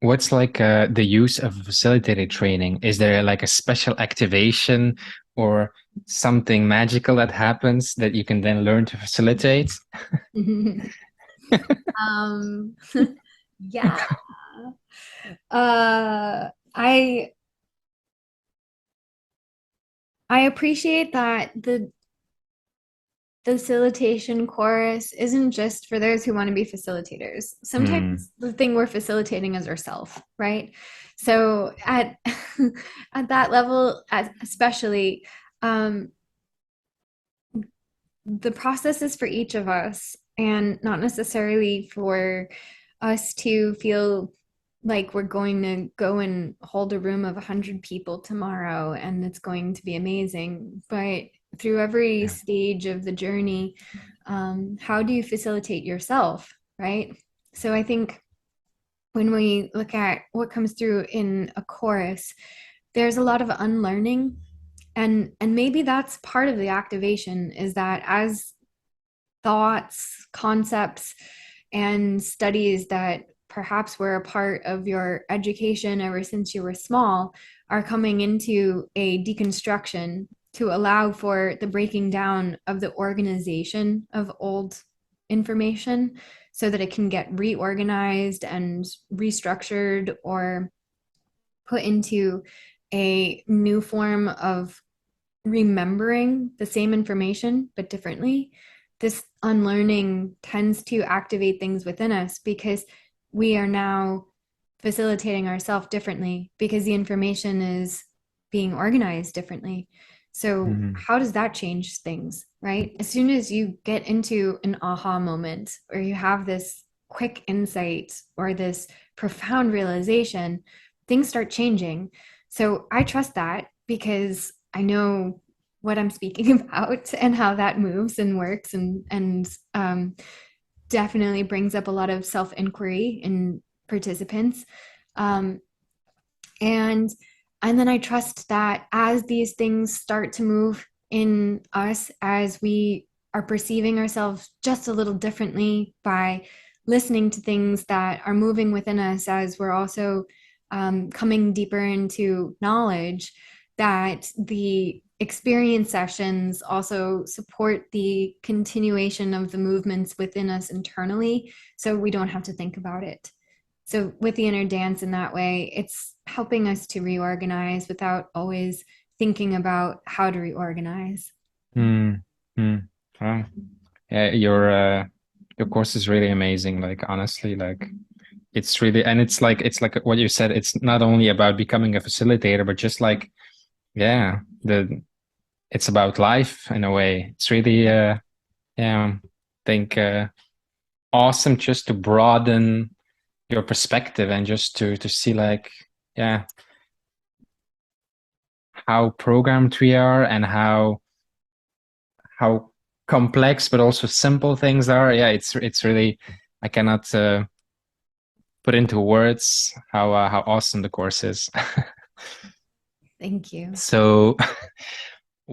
what's like the use of facilitated training? Is there like a special activation or something magical that happens that you can then learn to facilitate? Um, yeah. Uh, I I appreciate that the facilitation course isn't just for those who want to be facilitators. Hmm. Sometimes the thing we're facilitating is ourselves, right? So at at that level, especially, um, the process is for each of us, and not necessarily for us to feel like we're going to go and hold a room of 100 people tomorrow and it's going to be amazing. But through every Yeah. stage of the journey, how do you facilitate yourself, right? So I think when we look at what comes through in a chorus, there's a lot of unlearning, and maybe that's part of the activation, is that as thoughts, concepts, and studies that perhaps were a part of your education ever since you were small are coming into a deconstruction to allow for the breaking down of the organization of old information so that it can get reorganized and restructured or put into a new form of remembering the same information but differently. This unlearning tends to activate things within us because we are now facilitating ourselves differently because the information is being organized differently. So, Mhm. how does that change things, right? As soon as you get into an aha moment or you have this quick insight or this profound realization, things start changing. So, I trust that because I know what I'm speaking about and how that moves and works, and definitely brings up a lot of self inquiry in participants. Um, and and then I trust that as these things start to move in us, as we are perceiving ourselves just a little differently by listening to things that are moving within us, as we're also coming deeper into knowledge, that the experience sessions also support the continuation of the movements within us internally, so we don't have to think about it. So with the inner dance in that way, it's helping us to reorganize without always thinking about how to reorganize. Hmm. Hmm. Wow. Yeah, your course is really amazing. Like honestly, like it's really, and it's like what you said. It's not only about becoming a facilitator, but just like yeah, the it's about life in a way. It's really yeah, I think awesome just to broaden your perspective and just to see like yeah how programmed we are and how complex but also simple things are. Yeah, it's really I cannot put into words how awesome the course is. Thank you. So